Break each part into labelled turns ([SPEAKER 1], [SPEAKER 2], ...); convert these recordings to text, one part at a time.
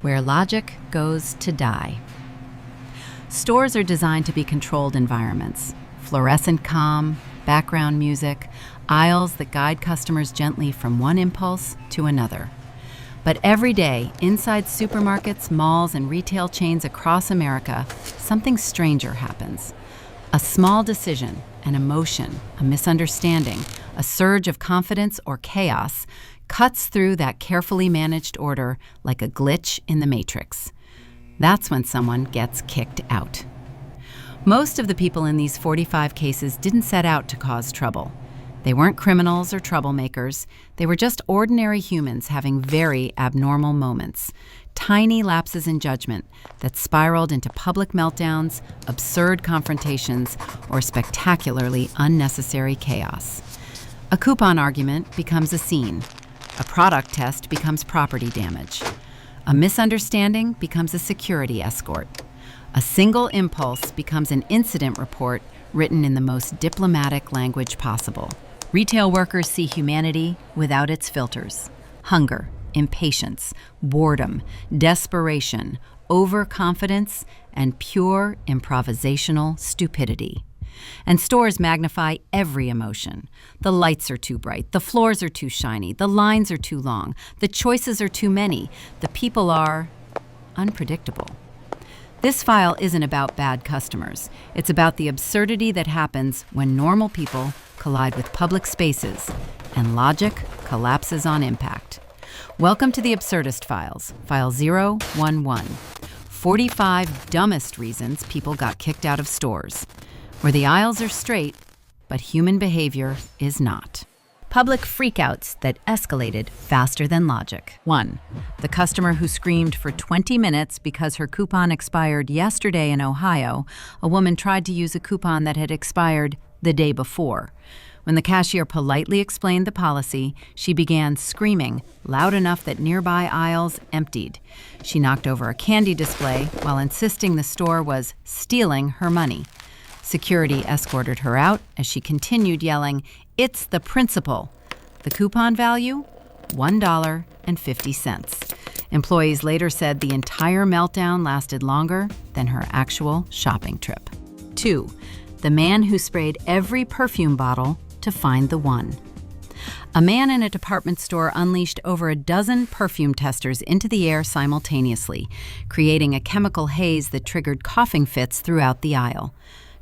[SPEAKER 1] where logic goes to die. Stores are designed to be controlled environments. Fluorescent calm, background music, aisles that guide customers gently from one impulse to another. But every day, inside supermarkets, malls, and retail chains across America, something stranger happens. A small decision, an emotion, a misunderstanding, a surge of confidence or chaos cuts through that carefully managed order like a glitch in the matrix. That's when someone gets kicked out. Most of the people in these 45 cases didn't set out to cause trouble. They weren't criminals or troublemakers. They were just ordinary humans having very abnormal moments, tiny lapses in judgment that spiraled into public meltdowns, absurd confrontations, or spectacularly unnecessary chaos. A coupon argument becomes a scene. A product test becomes property damage. A misunderstanding becomes a security escort. A single impulse becomes an incident report written in the most diplomatic language possible. Retail workers see humanity without its filters. Hunger, impatience, boredom, desperation, overconfidence, and pure improvisational stupidity. And stores magnify every emotion. The lights are too bright, the floors are too shiny, the lines are too long, the choices are too many, the people are unpredictable. This file isn't about bad customers. It's about the absurdity that happens when normal people collide with public spaces and logic collapses on impact. Welcome to the Absurdist Files, File 011, 45 dumbest reasons people got kicked out of stores, where the aisles are straight, but human behavior is not. Public freakouts that escalated faster than logic. 1. The customer who screamed for 20 minutes because her coupon expired yesterday in Ohio. A woman tried to use a coupon that had expired the day before. When the cashier politely explained the policy, she began screaming loud enough that nearby aisles emptied. She knocked over a candy display while insisting the store was stealing her money. Security escorted her out as she continued yelling, "It's the principal." The coupon value? $1.50. Employees later said the entire meltdown lasted longer than her actual shopping trip. 2. The man who sprayed every perfume bottle to find the one. A man in a department store unleashed over a dozen perfume testers into the air simultaneously, creating a chemical haze that triggered coughing fits throughout the aisle.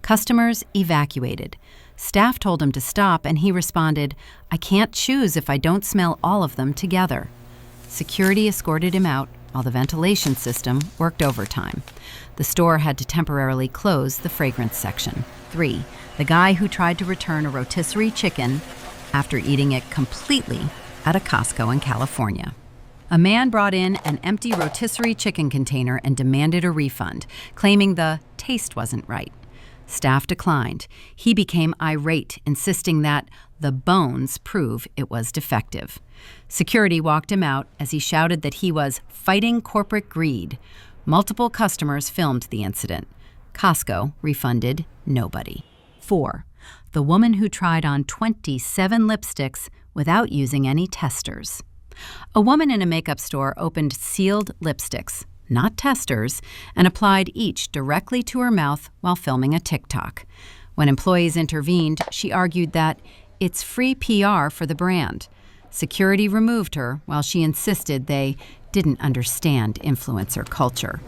[SPEAKER 1] Customers evacuated. Staff told him to stop, and he responded, "I can't choose if I don't smell all of them together." Security escorted him out while the ventilation system worked overtime. The store had to temporarily close the fragrance section. 3. The guy who tried to return a rotisserie chicken after eating it completely at a Costco in California. A man brought in an empty rotisserie chicken container and demanded a refund, claiming the taste wasn't right. Staff declined. He became irate, insisting that the bones prove it was defective. Security walked him out as he shouted that he was fighting corporate greed. Multiple customers filmed the incident. Costco refunded nobody. 4. The woman who tried on 27 lipsticks without using any testers. A woman in a makeup store opened sealed lipsticks, not testers, and applied each directly to her mouth while filming a TikTok. When employees intervened, she argued that it's free PR for the brand. Security removed her while she insisted they didn't understand influencer culture.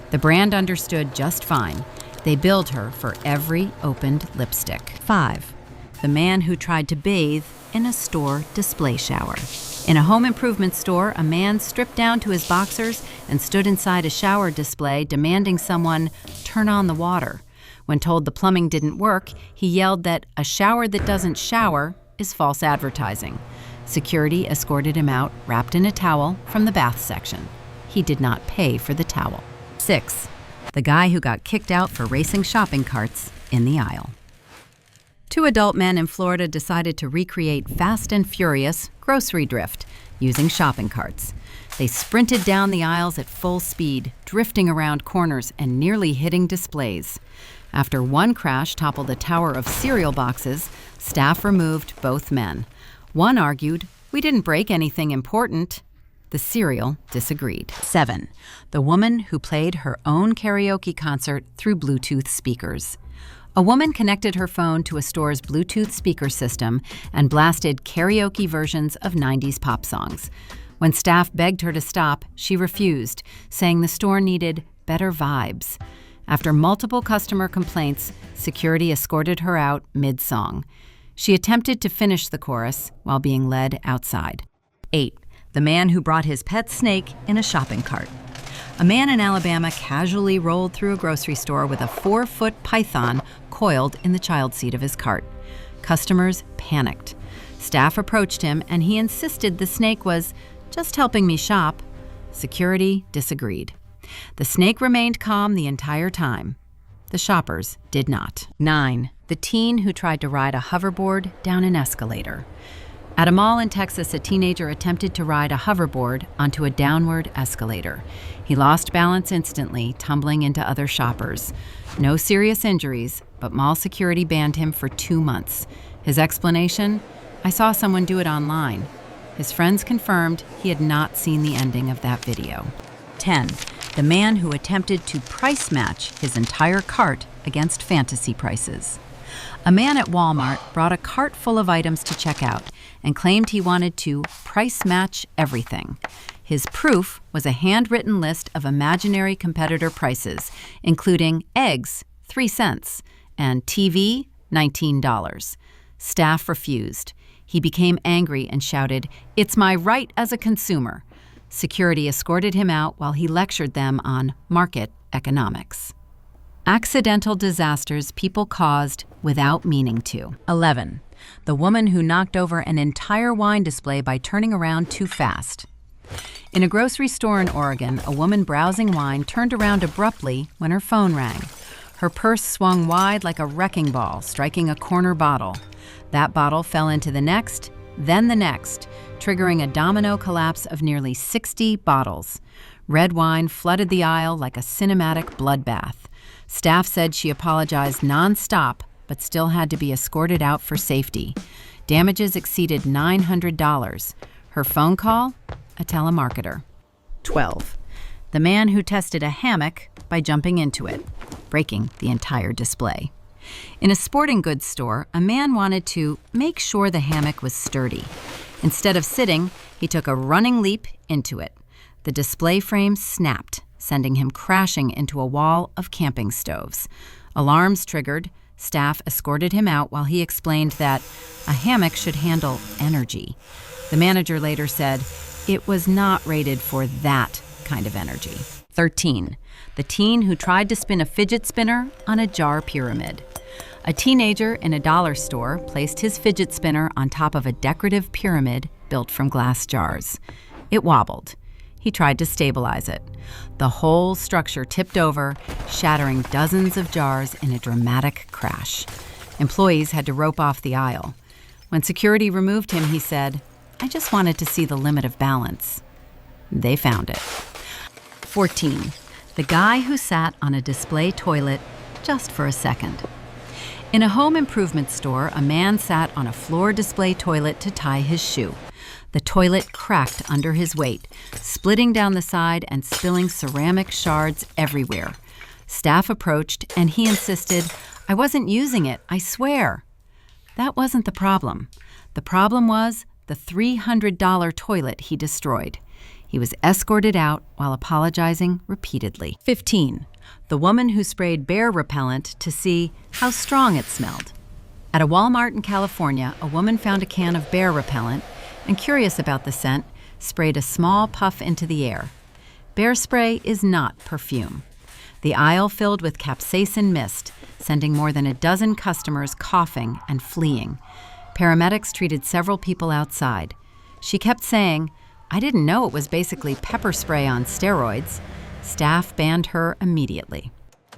[SPEAKER 1] The brand understood just fine. They billed her for every opened lipstick. 5. The man who tried to bathe in a store display shower. In a home improvement store, a man stripped down to his boxers and stood inside a shower display demanding someone turn on the water. When told the plumbing didn't work, he yelled that a shower that doesn't shower is false advertising. Security escorted him out, wrapped in a towel, from the bath section. He did not pay for the towel. 6. The guy who got kicked out for racing shopping carts in the aisle. 2 adult men in Florida decided to recreate Fast and Furious grocery drift using shopping carts. They sprinted down the aisles at full speed, drifting around corners and nearly hitting displays. After one crash toppled a tower of cereal boxes, staff removed both men. One argued, "We didn't break anything important." The cereal disagreed. 7. The woman who played her own karaoke concert through Bluetooth speakers. A woman connected her phone to a store's Bluetooth speaker system and blasted karaoke versions of 90s pop songs. When staff begged her to stop, she refused, saying the store needed better vibes. After multiple customer complaints, security escorted her out mid-song. She attempted to finish the chorus while being led outside. 8. The man who brought his pet snake in a shopping cart. A man in Alabama casually rolled through a grocery store with a 4-foot python coiled in the child seat of his cart. Customers panicked. Staff approached him, and he insisted the snake was just helping me shop. Security disagreed. The snake remained calm the entire time. The shoppers did not. 9. The teen who tried to ride a hoverboard down an escalator. At a mall in Texas, a teenager attempted to ride a hoverboard onto a downward escalator. He lost balance instantly, tumbling into other shoppers. No serious injuries, but mall security banned him for 2 months. His explanation? I saw someone do it online. His friends confirmed he had not seen the ending of that video. 10. The man who attempted to price match his entire cart against fantasy prices. A man at Walmart brought a cart full of items to check out and claimed he wanted to price match everything. His proof was a handwritten list of imaginary competitor prices, including eggs, 3 cents, and TV, $19. Staff refused. He became angry and shouted, "It's my right as a consumer." Security escorted him out while he lectured them on market economics. Accidental disasters people caused without meaning to. 11. The woman who knocked over an entire wine display by turning around too fast. In a grocery store in Oregon, a woman browsing wine turned around abruptly when her phone rang. Her purse swung wide like a wrecking ball, striking a corner bottle. That bottle fell into the next, then the next, triggering a domino collapse of nearly 60 bottles. Red wine flooded the aisle like a cinematic bloodbath. Staff said she apologized nonstop, but still had to be escorted out for safety. Damages exceeded $900. Her phone call? A telemarketer. 12. The man who tested a hammock by jumping into it, breaking the entire display. In a sporting goods store, a man wanted to make sure the hammock was sturdy. Instead of sitting, he took a running leap into it. The display frame snapped, sending him crashing into a wall of camping stoves. Alarms triggered. Staff escorted him out while he explained that a hammock should handle energy. The manager later said, it was not rated for that kind of energy. 13. The teen who tried to spin a fidget spinner on a jar pyramid. A teenager in a dollar store placed his fidget spinner on top of a decorative pyramid built from glass jars. It wobbled. He tried to stabilize it. The whole structure tipped over, shattering dozens of jars in a dramatic crash. Employees had to rope off the aisle. When security removed him, he said, "I just wanted to see the limit of balance." They found it. 14. The guy who sat on a display toilet just for a second. In a home improvement store, a man sat on a floor display toilet to tie his shoe. The toilet cracked under his weight, splitting down the side and spilling ceramic shards everywhere. Staff approached, and he insisted, "I wasn't using it, I swear." That wasn't the problem. The problem was the $300 toilet he destroyed. He was escorted out while apologizing repeatedly. 15. The woman who sprayed bear repellent to see how strong it smelled. At a Walmart in California, a woman found a can of bear repellent and, curious about the scent, sprayed a small puff into the air. Bear spray is not perfume. The aisle filled with capsaicin mist, sending more than a dozen customers coughing and fleeing. Paramedics treated several people outside. She kept saying, "I didn't know it was basically pepper spray on steroids." Staff banned her immediately.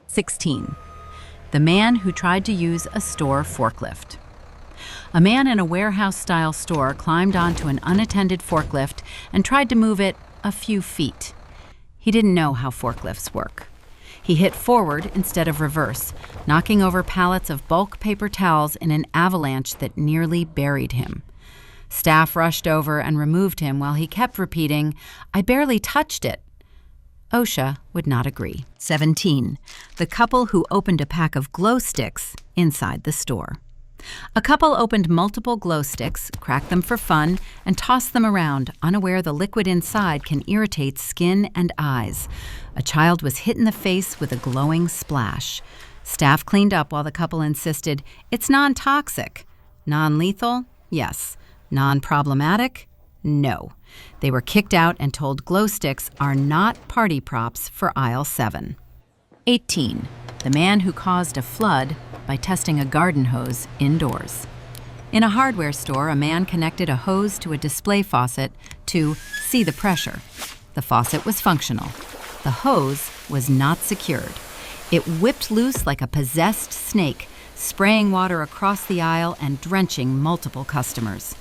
[SPEAKER 1] 16. The man who tried to use a store forklift. A man in a warehouse-style store climbed onto an unattended forklift and tried to move it a few feet. He didn't know how forklifts work. He hit forward instead of reverse, knocking over pallets of bulk paper towels in an avalanche that nearly buried him. Staff rushed over and removed him while he kept repeating, "I barely touched it." OSHA would not agree. 17. The couple who opened a pack of glow sticks inside the store. A couple opened multiple glow sticks, cracked them for fun, and tossed them around, unaware the liquid inside can irritate skin and eyes. A child was hit in the face with a glowing splash. Staff cleaned up while the couple insisted it's non-toxic. Non-lethal? Yes. Non-problematic? No. They were kicked out and told glow sticks are not party props for aisle 7. 18. The man who caused a flood by testing a garden hose indoors. In a hardware store, a man connected a hose to a display faucet to see the pressure. The faucet was functional. The hose was not secured. It whipped loose like a possessed snake, spraying water across the aisle and drenching multiple customers.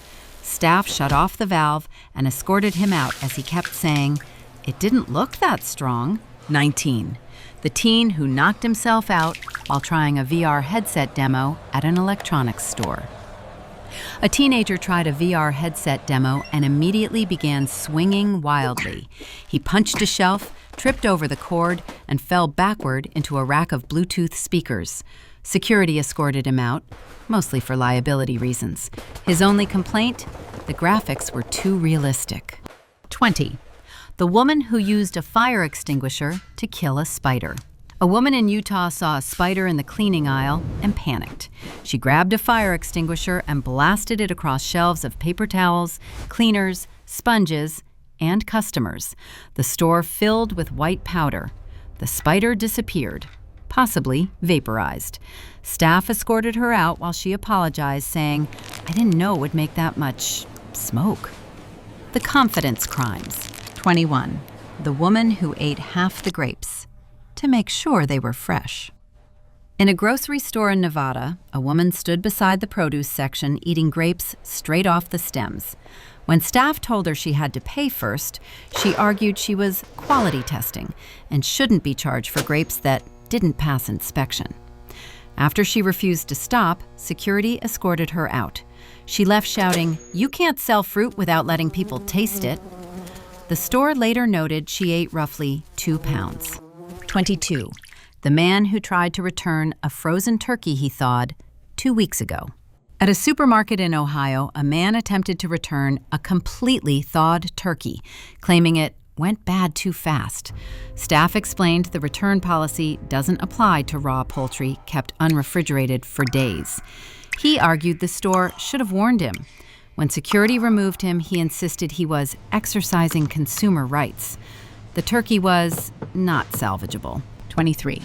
[SPEAKER 1] Staff shut off the valve and escorted him out as he kept saying, "It didn't look that strong." 19. The teen who knocked himself out while trying a VR headset demo at an electronics store. A teenager tried a VR headset demo and immediately began swinging wildly. He punched a shelf, tripped over the cord, and fell backward into a rack of Bluetooth speakers. Security escorted him out, mostly for liability reasons. His only complaint? The graphics were too realistic. 20. The woman who used a fire extinguisher to kill a spider. A woman in Utah saw a spider in the cleaning aisle and panicked. She grabbed a fire extinguisher and blasted it across shelves of paper towels, cleaners, sponges, and customers. The store filled with white powder. The spider disappeared, possibly vaporized. Staff escorted her out while she apologized, saying, "I didn't know it would make that much smoke." The confidence crimes. 21. The woman who ate half the grapes to make sure they were fresh. In a grocery store in Nevada, a woman stood beside the produce section eating grapes straight off the stems. When staff told her she had to pay first, she argued she was quality testing and shouldn't be charged for grapes that didn't pass inspection. After she refused to stop, security escorted her out. She left shouting, "You can't sell fruit without letting people taste it." The store later noted she ate roughly 2 pounds. 22. The man who tried to return a frozen turkey he thawed 2 weeks ago. At a supermarket in Ohio, a man attempted to return a completely thawed turkey, claiming it went bad too fast. Staff explained the return policy doesn't apply to raw poultry kept unrefrigerated for days. He argued the store should have warned him. When security removed him, he insisted he was exercising consumer rights. The turkey was not salvageable. 23.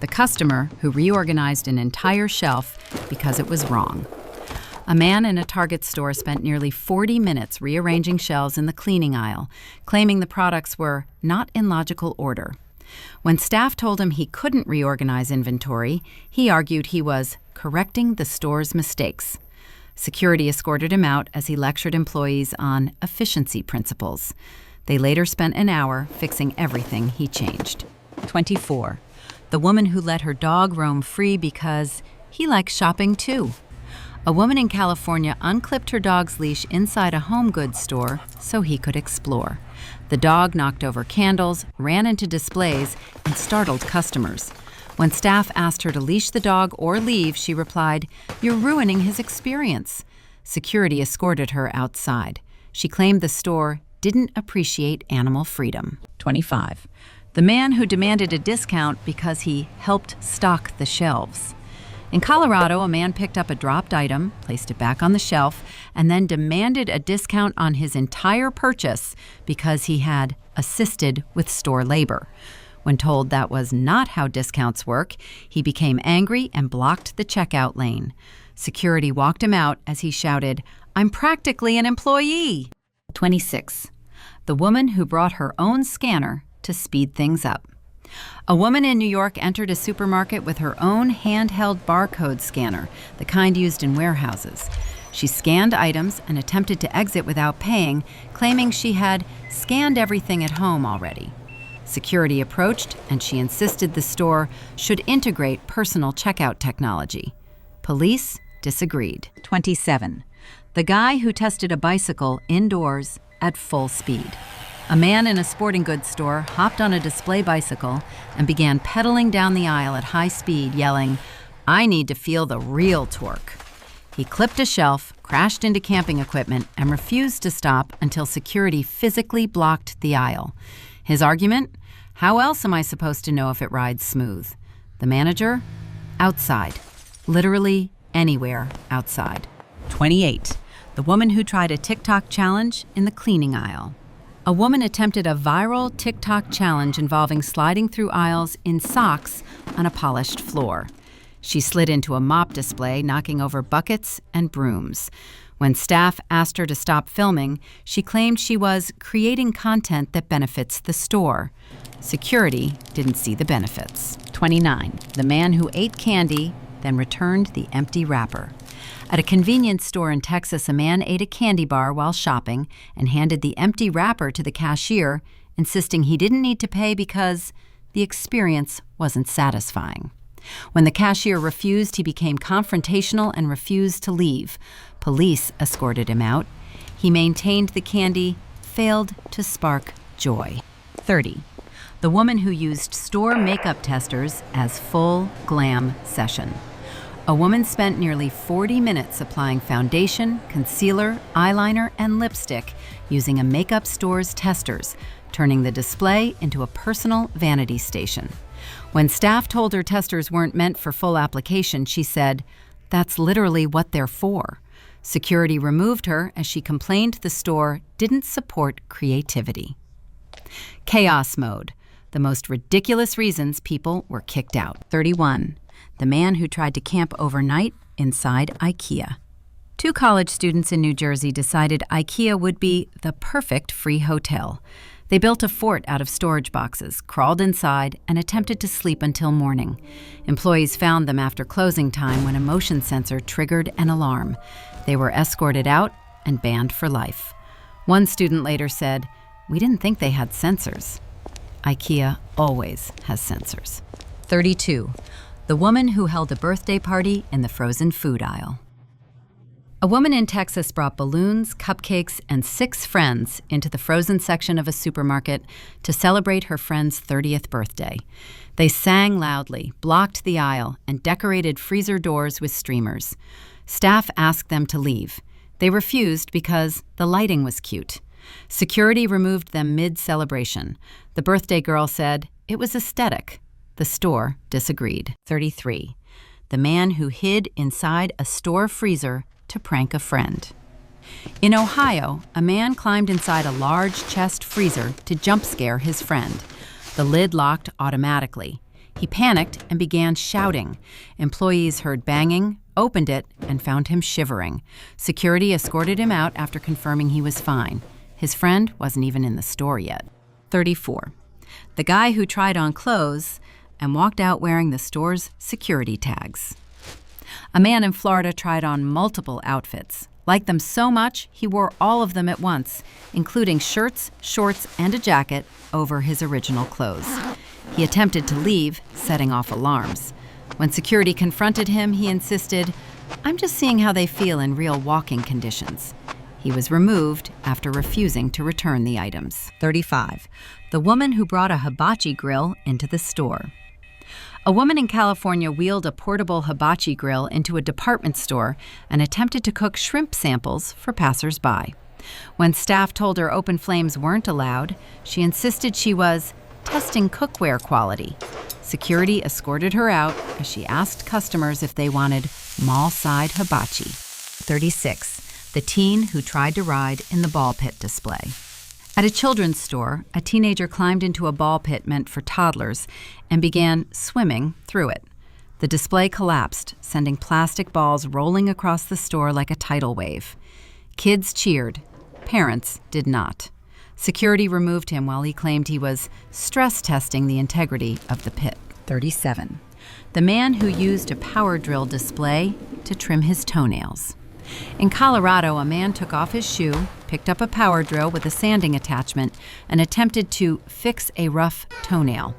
[SPEAKER 1] The customer who reorganized an entire shelf because it was wrong. A man in a Target store spent nearly 40 minutes rearranging shelves in the cleaning aisle, claiming the products were not in logical order. When staff told him he couldn't reorganize inventory, he argued he was correcting the store's mistakes. Security escorted him out as he lectured employees on efficiency principles. They later spent an hour fixing everything he changed. 24. The woman who let her dog roam free because he likes shopping too. A woman in California unclipped her dog's leash inside a home goods store so he could explore. The dog knocked over candles, ran into displays, and startled customers. When staff asked her to leash the dog or leave, she replied, "You're ruining his experience." Security escorted her outside. She claimed the store didn't appreciate animal freedom. 25. The man who demanded a discount because he helped stock the shelves. In Colorado, a man picked up a dropped item, placed it back on the shelf, and then demanded a discount on his entire purchase because he had assisted with store labor. When told that was not how discounts work, he became angry and blocked the checkout lane. Security walked him out as he shouted, "I'm practically an employee." 26. The woman who brought her own scanner to speed things up. A woman in New York entered a supermarket with her own handheld barcode scanner, the kind used in warehouses. She scanned items and attempted to exit without paying, claiming she had scanned everything at home already. Security approached, and she insisted the store should integrate personal checkout technology. Police disagreed. 27. The guy who tested a bicycle indoors at full speed. A man in a sporting goods store hopped on a display bicycle and began pedaling down the aisle at high speed, yelling, "I need to feel the real torque." He clipped a shelf, crashed into camping equipment, and refused to stop until security physically blocked the aisle. His argument? How else am I supposed to know if it rides smooth? The manager? Outside. Literally anywhere outside. 28. The woman who tried a TikTok challenge in the cleaning aisle. A woman attempted a viral TikTok challenge involving sliding through aisles in socks on a polished floor. She slid into a mop display, knocking over buckets and brooms. When staff asked her to stop filming, she claimed she was creating content that benefits the store. Security didn't see the benefits. 29. The man who ate candy, then returned the empty wrapper. At a convenience store in Texas, a man ate a candy bar while shopping and handed the empty wrapper to the cashier, insisting he didn't need to pay because the experience wasn't satisfying. When the cashier refused, he became confrontational and refused to leave. Police escorted him out. He maintained the candy failed to spark joy. 30. The woman who used store makeup testers as full glam session. A woman spent nearly 40 minutes applying foundation, concealer, eyeliner, and lipstick using a makeup store's testers, turning the display into a personal vanity station. When staff told her testers weren't meant for full application, she said, "That's literally what they're for." Security removed her as she complained the store didn't support creativity. Chaos mode. The most ridiculous reasons people were kicked out. 31. The man who tried to camp overnight inside IKEA. 2 college students in New Jersey decided IKEA would be the perfect free hotel. They built a fort out of storage boxes, crawled inside, and attempted to sleep until morning. Employees found them after closing time when a motion sensor triggered an alarm. They were escorted out and banned for life. One student later said, "We didn't think they had sensors." IKEA always has sensors. 32. The woman who held a birthday party in the frozen food aisle. A woman in Texas brought balloons, cupcakes, and 6 friends into the frozen section of a supermarket to celebrate her friend's 30th birthday. They sang loudly, blocked the aisle, and decorated freezer doors with streamers. Staff asked them to leave. They refused because the lighting was cute. Security removed them mid-celebration. The birthday girl said it was aesthetic. The store disagreed. 33. The man who hid inside a store freezer to prank a friend. In Ohio, a man climbed inside a large chest freezer to jump scare his friend. The lid locked automatically. He panicked and began shouting. Employees heard banging, opened it, and found him shivering. Security escorted him out after confirming he was fine. His friend wasn't even in the store yet. 34. The guy who tried on clothes and walked out wearing the store's security tags. A man in Florida tried on multiple outfits. Liked them so much, he wore all of them at once, including shirts, shorts, and a jacket over his original clothes. He attempted to leave, setting off alarms. When security confronted him, he insisted, "I'm just seeing how they feel in real walking conditions." He was removed after refusing to return the items. 35. The woman who brought a hibachi grill into the store. A woman in California wheeled a portable hibachi grill into a department store and attempted to cook shrimp samples for passers-by. When staff told her open flames weren't allowed, she insisted she was testing cookware quality. Security escorted her out as she asked customers if they wanted mall-side hibachi. 36. The teen who tried to ride in the ball pit display. At a children's store, a teenager climbed into a ball pit meant for toddlers and began swimming through it. The display collapsed, sending plastic balls rolling across the store like a tidal wave. Kids cheered. Parents did not. Security removed him while he claimed he was stress testing the integrity of the pit. 37. The man who used a power drill display to trim his toenails. In Colorado, a man took off his shoe, picked up a power drill with a sanding attachment, and attempted to fix a rough toenail.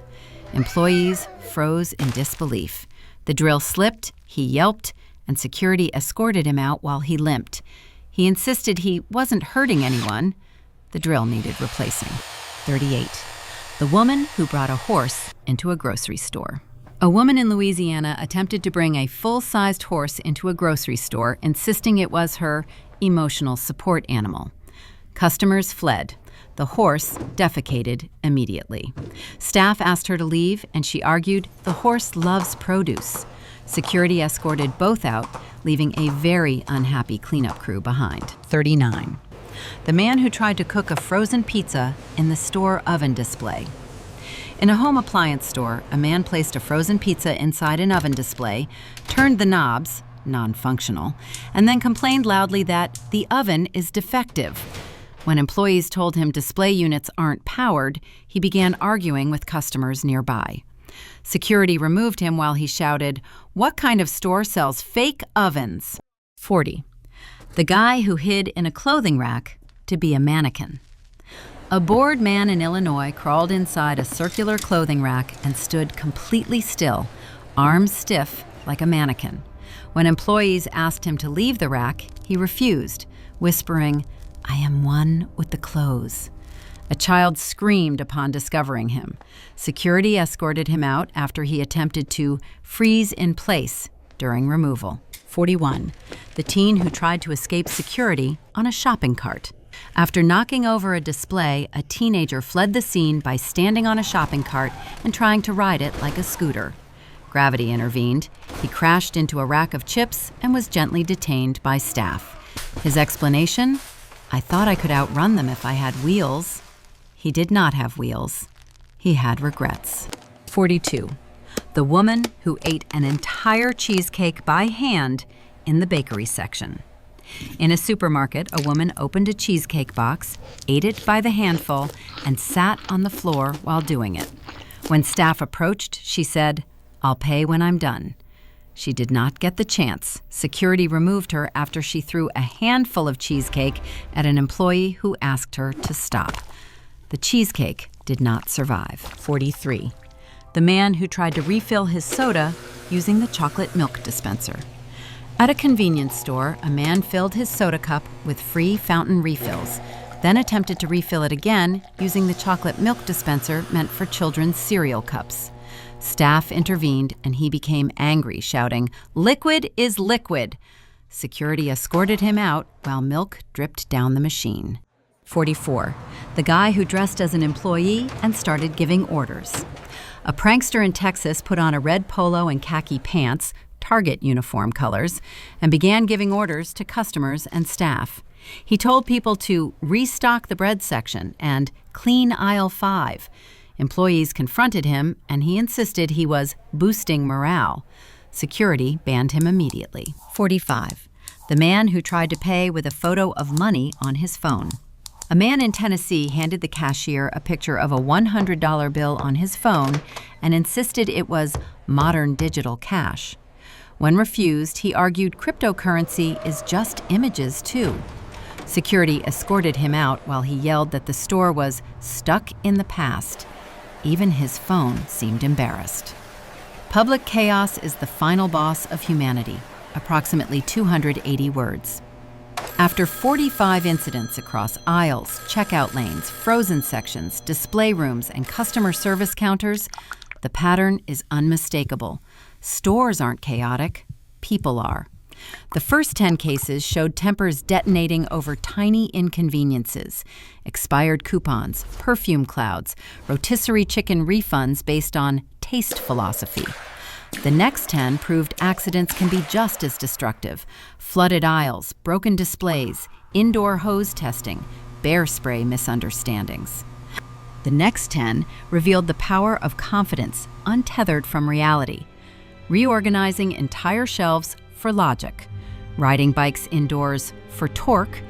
[SPEAKER 1] Employees froze in disbelief. The drill slipped, he yelped, and security escorted him out while he limped. He insisted he wasn't hurting anyone. The drill needed replacing. 38. The woman who brought a horse into a grocery store. A woman in Louisiana attempted to bring a full-sized horse into a grocery store, insisting it was her emotional support animal. Customers fled. The horse defecated immediately. Staff asked her to leave, and she argued the horse loves produce. Security escorted both out, leaving a very unhappy cleanup crew behind. 39. The man who tried to cook a frozen pizza in the store oven display. In a home appliance store, a man placed a frozen pizza inside an oven display, turned the knobs, non-functional, and then complained loudly that the oven is defective. When employees told him display units aren't powered, he began arguing with customers nearby. Security removed him while he shouted, "What kind of store sells fake ovens?" 40. The guy who hid in a clothing rack to be a mannequin. A bored man in Illinois crawled inside a circular clothing rack and stood completely still, arms stiff like a mannequin. When employees asked him to leave the rack, he refused, whispering, "I am one with the clothes." A child screamed upon discovering him. Security escorted him out after he attempted to freeze in place during removal. 41. The teen who tried to escape security on a shopping cart. After knocking over a display, a teenager fled the scene by standing on a shopping cart and trying to ride it like a scooter. Gravity intervened. He crashed into a rack of chips and was gently detained by staff. His explanation? "I thought I could outrun them if I had wheels." He did not have wheels. He had regrets. 42. The woman who ate an entire cheesecake by hand in the bakery section. In a supermarket, a woman opened a cheesecake box, ate it by the handful, and sat on the floor while doing it. When staff approached, she said, "I'll pay when I'm done." She did not get the chance. Security removed her after she threw a handful of cheesecake at an employee who asked her to stop. The cheesecake did not survive. 43. The man who tried to refill his soda using the chocolate milk dispenser. At a convenience store, a man filled his soda cup with free fountain refills, then attempted to refill it again using the chocolate milk dispenser meant for children's cereal cups. Staff intervened and he became angry, shouting, "Liquid is liquid!" Security escorted him out while milk dripped down the machine. 44. The guy who dressed as an employee and started giving orders. A prankster in Texas put on a red polo and khaki pants, Target uniform colors, and began giving orders to customers and staff. He told people to restock the bread section and clean aisle 5. Employees confronted him, and he insisted he was boosting morale. Security banned him immediately. 45. The man who tried to pay with a photo of money on his phone. A man in Tennessee handed the cashier a picture of a $100 bill on his phone and insisted it was modern digital cash. When refused, he argued cryptocurrency is just images, too. Security escorted him out while he yelled that the store was stuck in the past. Even his phone seemed embarrassed. Public chaos is the final boss of humanity, approximately 280 words. After 45 incidents across aisles, checkout lanes, frozen sections, display rooms, and customer service counters, the pattern is unmistakable. Stores aren't chaotic, people are. The first 10 cases showed tempers detonating over tiny inconveniences, expired coupons, perfume clouds, rotisserie chicken refunds based on taste philosophy. The next 10 proved accidents can be just as destructive: flooded aisles, broken displays, indoor hose testing, bear spray misunderstandings. The next 10 revealed the power of confidence untethered from reality, reorganizing entire shelves for logic, riding bikes indoors for torque,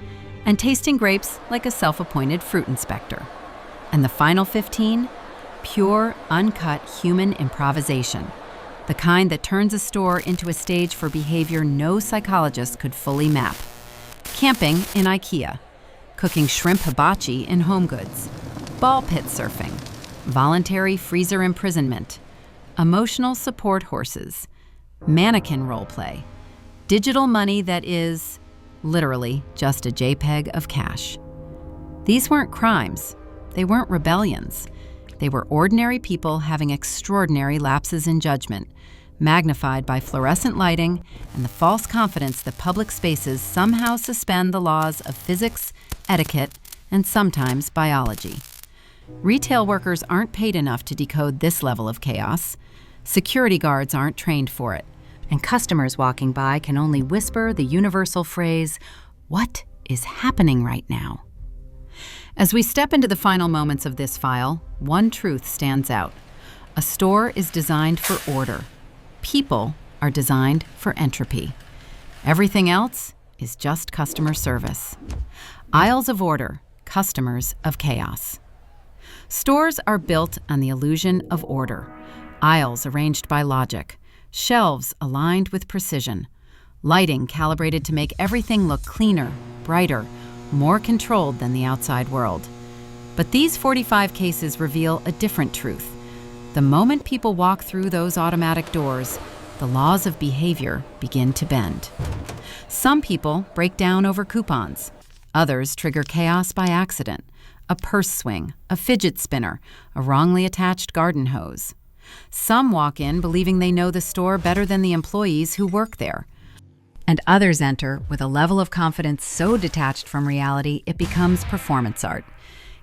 [SPEAKER 1] and tasting grapes like a self-appointed fruit inspector. And the final 15? Pure, uncut human improvisation, the kind that turns a store into a stage for behavior no psychologist could fully map. Camping in IKEA, cooking shrimp hibachi in HomeGoods, ball pit surfing, voluntary freezer imprisonment, emotional support horses, mannequin roleplay, digital money that is literally just a JPEG of cash. These weren't crimes. They weren't rebellions. They were ordinary people having extraordinary lapses in judgment, magnified by fluorescent lighting and the false confidence that public spaces somehow suspend the laws of physics, etiquette, and sometimes biology. Retail workers aren't paid enough to decode this level of chaos. Security guards aren't trained for it. And customers walking by can only whisper the universal phrase, "What is happening right now?" As we step into the final moments of this file, one truth stands out. A store is designed for order. People are designed for entropy. Everything else is just customer service. Aisles of order, customers of chaos. Stores are built on the illusion of order. Aisles arranged by logic. Shelves aligned with precision. Lighting calibrated to make everything look cleaner, brighter, more controlled than the outside world. But these 45 cases reveal a different truth. The moment people walk through those automatic doors, the laws of behavior begin to bend. Some people break down over coupons. Others trigger chaos by accident. A purse swing, a fidget spinner, a wrongly attached garden hose. Some walk in believing they know the store better than the employees who work there. And others enter with a level of confidence so detached from reality it becomes performance art.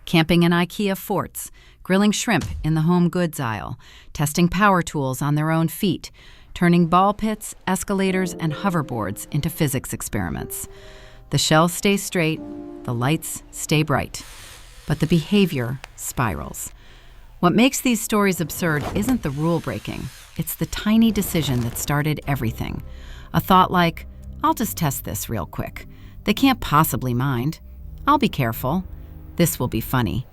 [SPEAKER 1] Camping in IKEA forts, grilling shrimp in the home goods aisle, testing power tools on their own feet, turning ball pits, escalators, and hoverboards into physics experiments. The shelves stay straight, the lights stay bright, but the behavior spirals. What makes these stories absurd isn't the rule breaking, it's the tiny decision that started everything. A thought like, "I'll just test this real quick. They can't possibly mind. I'll be careful. This will be funny.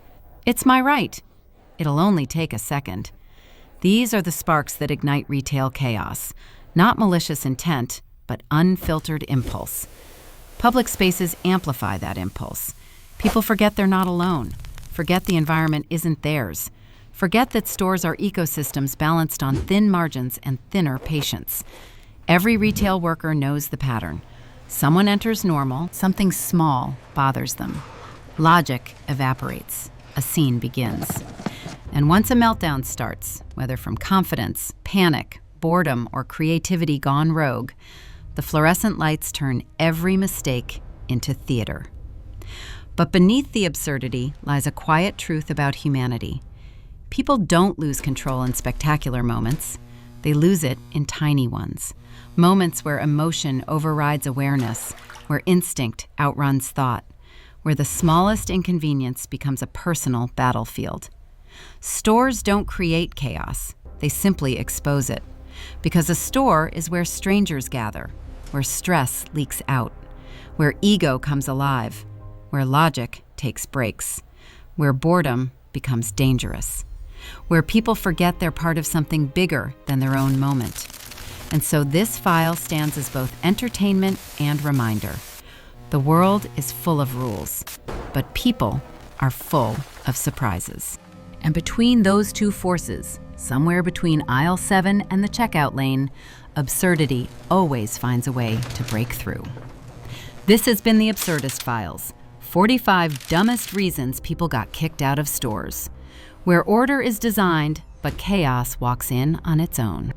[SPEAKER 1] It's my right. It'll only take a second." These are the sparks that ignite retail chaos. Not malicious intent, but unfiltered impulse. Public spaces amplify that impulse. People forget they're not alone, forget the environment isn't theirs, forget that stores are ecosystems balanced on thin margins and thinner patience. Every retail worker knows the pattern. Someone enters normal, something small bothers them. Logic evaporates. A scene begins. And once a meltdown starts, whether from confidence, panic, boredom, or creativity gone rogue, the fluorescent lights turn every mistake into theater. But beneath the absurdity lies a quiet truth about humanity. People don't lose control in spectacular moments. They lose it in tiny ones. Moments where emotion overrides awareness, where instinct outruns thought, where the smallest inconvenience becomes a personal battlefield. Stores don't create chaos, they simply expose it. Because a store is where strangers gather, where stress leaks out, where ego comes alive, where logic takes breaks, where boredom becomes dangerous, where people forget they're part of something bigger than their own moment. And so this file stands as both entertainment and reminder. The world is full of rules, but people are full of surprises. And between those two forces, somewhere between aisle 7 and the checkout lane, absurdity always finds a way to break through. This has been the Absurdist Files, 45 dumbest reasons people got kicked out of stores, where order is designed, but chaos walks in on its own.